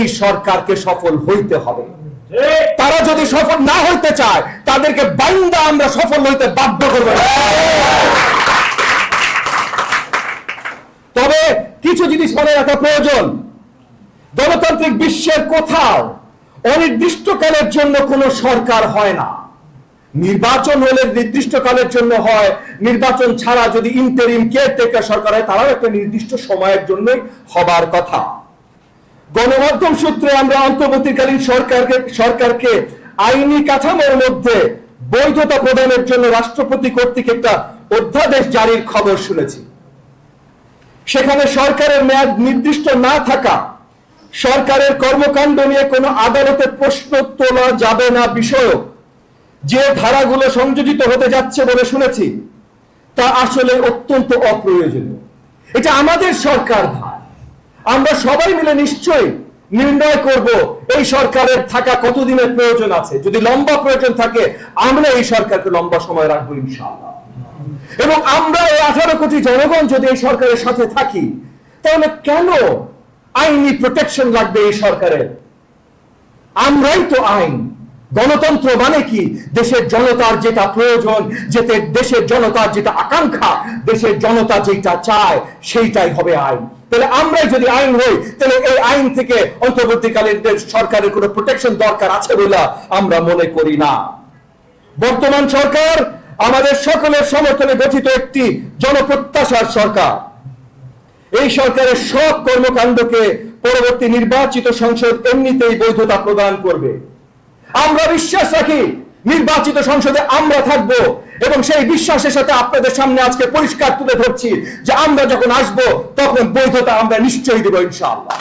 এই সরকারকে সফল হইতে হবে। তারা যদি সফল না হইতে চায় তাদেরকে বাইন্দা আমরা সফল হইতে বাধ্য করব। তবে কিছু জিনিস মনে রাখা প্রয়োজন। গণতান্ত্রিক বিশ্বের কোথাও অনির্দিষ্টকালের জন্য কোনো সরকার হয় না। নির্বাচন হলে নির্দিষ্টকালের জন্য হয়, নির্বাচন ছাড়া যদি ইন্টারিম কেয়ারটেকার সরকার হয় তারাও একটা নির্দিষ্ট সময়ের জন্যই হবার কথা। গণমাধ্যম সূত্রে আমরা অন্তর্বর্তীকালীন সরকারকে আইনি কাঠামোর মধ্যে বৈধতা প্রদানের জন্য রাষ্ট্রপতি কর্তৃক একটা অধ্যাদেশ জারির খবর শুনেছি। সেখানে সরকারের মেয়াদ নির্দিষ্ট না থাকা, সরকারের কর্মকাণ্ড নিয়ে কোনো আদালতে প্রশ্ন তোলা যাবে না বিষয়ক যে ধারাগুলো সংযোজিত হতে যাচ্ছে বলে শুনেছি, তা আসলে অত্যন্ত অপ্রয়োজনীয়। এটা আমাদের সরকার ভাই, আমরা সবাই মিলে নিশ্চয়ই নির্ণয় করব এই সরকারের থাকা কতদিনের প্রয়োজন আছে। যদি লম্বা প্রয়োজন থাকে আমরা এই সরকারকে লম্বা সময় রাখবো ইনশাআল্লাহ। এবং আমরা এই 18 কোটি জনগণ যদি এই সরকারের সাথে থাকি তাহলে কেন আইনি প্রোটেকশন লাগবে এই সরকারের? আমরাই তো আইন। গণতন্ত্র মানে কি? দেশের জনতার যেটা প্রয়োজন, যেতে দেশের জনতার যেটা আকাঙ্ক্ষা, দেশের জনতা যেটা চায় সেইটাই হবে আইন। তাহলে আমরাই যদি আইন হই তাহলে এই আইন থেকে অন্তর্বর্তীকালীন সরকারের কোনো প্রোটেকশন দরকার আছে বলে আমরা মনে করি না। বর্তমান সরকার আমাদের সকলের সমর্থনে গঠিত একটি জনপ্রত্যাশার সরকার। এই সরকারের সব কর্মকাণ্ডকে পরবর্তী নির্বাচিত সংসদ এমনিতেই বৈধতা প্রদান করবে। আমরা বিশ্বাস রাখি নির্বাচিত সংসদে আমরা থাকব এবং সেই বিশ্বাসের সাথে আপনাদের সামনে আজকে পরিষ্কার তুলে ধরছি যে আমরা যখন আসব তখন বৈধতা আমরা নিশ্চয়ই দেব ইনশাআল্লাহ।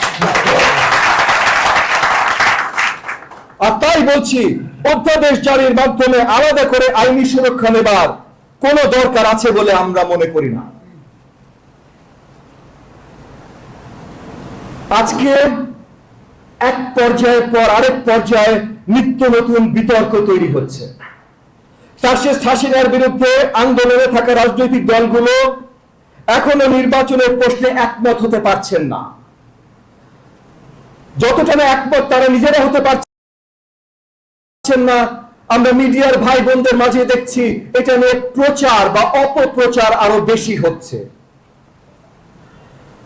আর তাই বলছি, অধ্যাদেশ জারির মাধ্যমে আলাদা করে আইনি সুরক্ষা নেবার কোনো দরকার আছে বলে আমরা মনে করি না। আজকে এক পর্যায়ের পর আরেক পর্যায়ে নিত্য নতুন বিতর্ক তৈরি হচ্ছে। ফ্যাসিস্ট হাসিনার বিরুদ্ধে আন্দোলনে থাকা রাজনৈতিক দলগুলো এখনো নির্বাচনের প্রশ্নে একমত হতে পারছেন না। যতটা না একমত তারা নিজেরা হতে পারছেন না, আমরা মিডিয়ার ভাই বোনদের মাঝে দেখছি এটা নিয়ে প্রচার বা অপপ্রচার আরো বেশি হচ্ছে।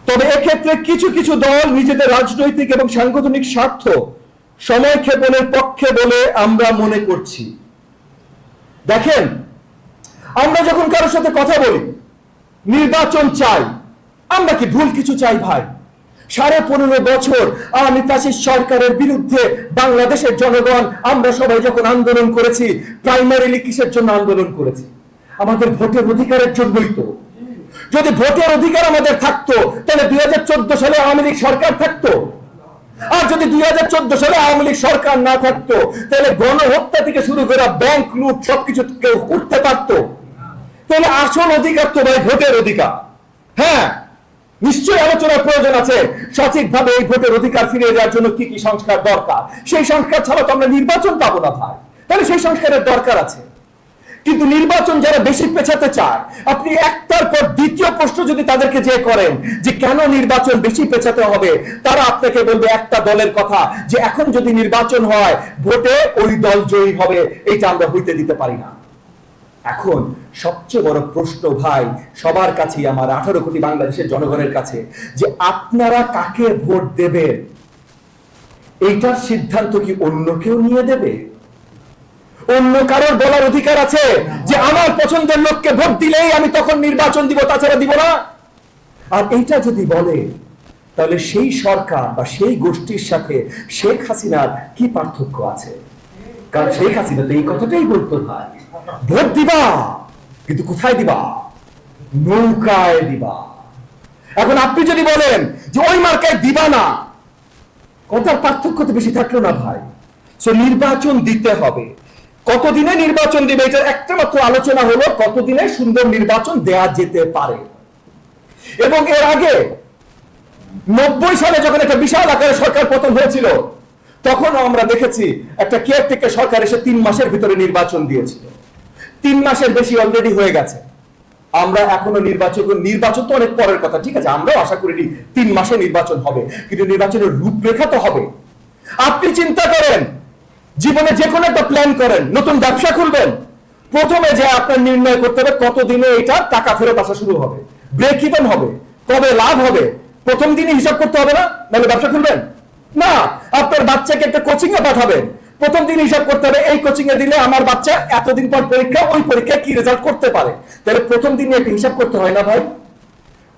তবে এক্ষেত্রে কিছু কিছু দল নিজেদের রাজনৈতিক এবং সাংগঠনিক স্বার্থ সময়ক্ষেপণের পক্ষে বলে আমরা মনে করছি। দেখেন, আমরা যখন কারোর সাথে কথা বলি নির্বাচন চাই, আমরা কি ভুল কিছু চাই ভাই? 15.5 বছর আওয়ামী ফ্যাসিস্ট সরকারের বিরুদ্ধে বাংলাদেশের জনগণ আমরা সবাই যখন আন্দোলন করেছি, প্রাইমারিলি কিসের জন্য আন্দোলন করেছি? আমাদের ভোটের অধিকারের জন্যই তো। যদি ভোটের অধিকার আমাদের থাকতো তাহলে 2014 সালে আওয়ামী লীগ সরকার থাকতো। আর যদি 2014 সালে আওয়ামী লীগ সরকার না থাকতো তাহলে গণহত্যা থেকে শুরু করে ব্যাংক লুট সবকিছু কেউ করতে পারতো। তাহলে আসল অধিকার তো ভাই ভোটের অধিকার। হ্যাঁ, নিশ্চয়ই আলোচনার প্রয়োজন আছে সঠিকভাবে এই ভোটের অধিকার ফিরিয়ে দেওয়ার জন্য কি কি সংস্কার দরকার। সেই সংস্কার ছাড়া তো আমরা নির্বাচন পাবো না ভাই। তাহলে সেই সংস্কারের দরকার আছে। কিন্তু নির্বাচন যারা বেশি পেছাতে চায়, আপনি একটার পর দ্বিতীয় প্রশ্ন যদি তাদেরকে যে করেন যে কেন নির্বাচন বেশি পেছাতে হবে, তারা আপনাকে বলবে একটা দলের কথা যে এখন যদি নির্বাচন হয় ভোটে ওই দল জয়ী হবে, এটা আমরা হইতে দিতে পারি না। এখন সবচেয়ে বড় প্রশ্ন ভাই সবার কাছেই, আমার 18 কোটি বাংলাদেশের জনগণের কাছে, যে আপনারা কাকে ভোট দেবেন এইটার সিদ্ধান্ত কি অন্য কেউ নিয়ে দেবে? অন্য কারোর বলার অধিকার আছে যে আমার পছন্দের লোককে ভোট দিলেই আমি তখন নির্বাচন দিব, তাছাড়া দিব না? আর এইটা যদি বলে তাহলে সেই সরকার বা সেই গোষ্ঠীর সাথে শেখ হাসিনার কি পার্থক্য আছে? কারণ শেখ হাসিনা তো এই কথাটাই বলতো, ভাই ভোট দিবা কিন্তু কোথায় দিবা? নৌকায় দিবা। এখন আপনি যদি বলেন যে ওই মার্কায় দিবা না, কথার পার্থক্য তো বেশি থাকলো না ভাই। সো নির্বাচন দিতে হবে। কতদিনে নির্বাচন দিবে এটার একটা মাত্র আলোচনা হলো কতদিনে সুন্দর নির্বাচন দেয়া যেতে পারে। এবং এর আগে 90 সালে যখন একটা বিশাল আকারে সরকার পতন হয়েছিল তখন আমরা দেখেছি একটা কেয়ারটেকার সরকার এসে 3 মাসের ভিতরে নির্বাচন দিয়েছিল। 3 মাসের বেশি অলরেডি হয়ে গেছে। আমরা এখনো নির্বাচন তো অনেক পরের কথা, ঠিক আছে, আমরাও আশা করিনি 3 মাসে নির্বাচন হবে, কিন্তু নির্বাচনের রূপরেখা তো হবে। আপনি চিন্তা করেন, জীবনে যে কোনো একটা প্ল্যান করেন, নতুন ব্যবসা খুলবেন, প্রথমে যে আপনার নির্ণয় করতে হবে কতদিনে এটা টাকা ফেরত আসা শুরু হবে, ব্রেক ইভেন হবে, কবে লাভ হবে, প্রথম দিনই হিসাব করতে হবে না? নাহলে ব্যবসা খুলবেন না। আপনার বাচ্চাকে একটা কোচিং এ পাঠাবেন, প্রথম দিন হিসাব করতে হবে এই কোচিং এ দিলে আমার বাচ্চা এতদিন পর পরীক্ষা, ওই পরীক্ষায় কি রেজাল্ট করতে পারে। তাহলে প্রথম দিনে একটা হিসাব করতে হয় না ভাই?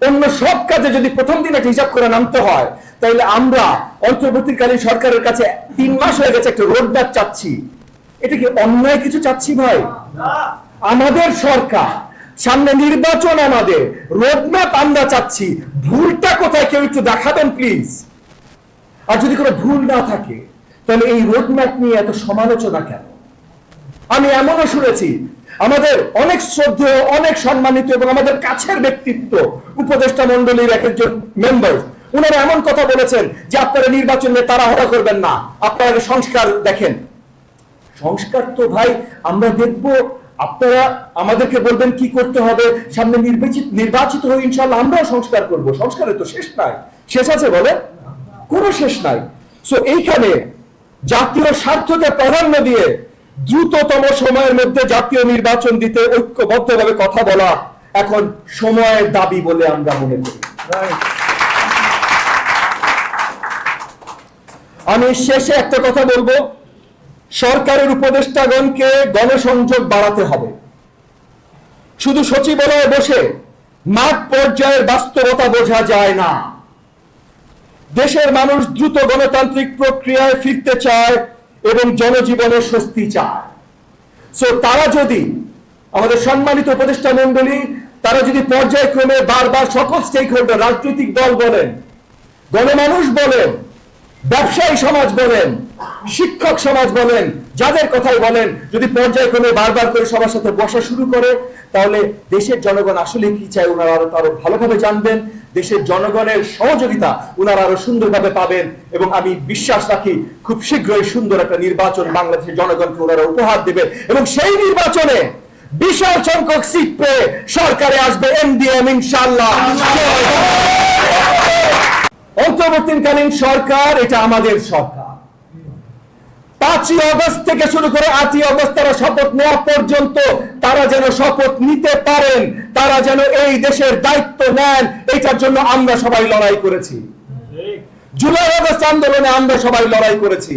অন্য সব কাজে যদি প্রথম দিন একটা হিসাব করে নামতে হয়, তাহলে আমরা অন্তর্বর্তীকালীন সরকারের কাছে 3 মাস হয়ে গেছে একটা রোড ম্যাপ চাচ্ছি। এটা কি অন্যায় কিছু চাচ্ছি ভাই? আমাদের সরকার, সামনে নির্বাচন, আমাদের রোড ম্যাপ আমরা চাচ্ছি, ভুলটা কোথায় কেউ একটু দেখাবেন প্লিজ। আর যদি কোনো ভুল না থাকে তাহলে এই রোড ম্যাপ নিয়ে এত সমালোচনা কেন? আমি এমনও শুনেছি আমাদের অনেক শ্রদ্ধেয়, অনেক সম্মানিত এবং আমাদের কাছের ব্যক্তিত্ব উপদেষ্টা মন্ডলীর একজন মেম্বার, উনারা এমন কথা বলেছেন যে আপনারা নির্বাচনে তাড়াহুড়া করবেন না, আপনারা সংস্কার দেখেন। সংস্কার তো ভাই আমরা দেখব, আপনারা আমাদেরকে বলবেন কি করতে হবে, সামনে নির্বাচিত হয়ে ইনশাআল্লাহ আমরাও সংস্কার করব। সংস্কারের তো শেষ নাই, শেষ আছে বলে? কোনো শেষ নাই। সো এইখানে জাতীয় স্বার্থকে প্রাধান্য দিয়ে দ্রুততম সময়ের মধ্যে জাতীয় নির্বাচন দিতে ঐক্যবদ্ধভাবে কথা বলা এখন সময়ের দাবি বলে আমরা মনে করি। আমি শেষে একটা কথা বলবো, সরকারের উপদেষ্টাগণকে গণসংযোগ বাড়াতে হবে। শুধু সচিবালয়ে বসে মাঠ পর্যায়ের বাস্তবতা বোঝা যায় না। দেশের মানুষ দ্রুত গণতান্ত্রিক প্রক্রিয়ায় ফিরতে চায় এবং জনজীবনে স্বস্তি চায়। সো তারা যদি, আমাদের সম্মানিত উপদেষ্টা মন্ডলী, তারা যদি পর্যায়ক্রমে বারবার সকল স্টেক হোল্ডার, রাজনৈতিক দল বলেন, গণমানুষ বলেন, ব্যবসায়ী সমাজ বলেন, শিক্ষক সমাজ বলেন, যাদের কথাই বলেন, যদি পর্যায়ক্রমে বারবার করে সবার সাথে বসা শুরু করে, তাহলে দেশের জনগণ আসলে কি চায় ওনারা আরো ভালোভাবে জানবেন, দেশের জনগণের সহযোগিতা ওনারা আরো সুন্দরভাবে পাবেন এবং আমি বিশ্বাস রাখি খুব শীঘ্রই সুন্দর একটা নির্বাচন বাংলাদেশের জনগণকে ওনারা উপহার দেবে এবং সেই নির্বাচনে বিশাল সংখ্যক সিট পেয়ে সরকারে আসবে এনডিএম ইনশাআল্লাহ। অন্তর্বর্তীকালীন সরকার এটা আমাদের সরকার। 5ই আগস্ট থেকে শুরু করে 8ই আগস্ট তারা শপথ নেওয়া পর্যন্ত তারা যেন শপথ নিতে পারেন, তারা যেন এই দেশের দায়িত্ব নেন, এটার জন্য আমরা সবাই লড়াই করেছি। জুলাই আগস্ট আন্দোলনে আমরা সবাই লড়াই করেছি।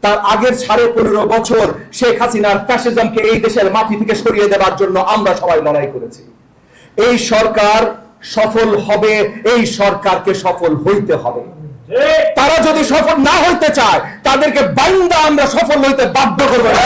তার আগের 15.5 বছর শেখ হাসিনার ফ্যাসিজমকে এই দেশের মাটি থেকে সরিয়ে দেওয়ার জন্য আমরা সবাই লড়াই করেছি। এই সরকার সফল হবে, এই সরকারকে সফল হইতে হবে। তারা যদি সফল না হইতে চায় তাদেরকে বাইন্দা আমরা সফল হইতে বাধ্য করব।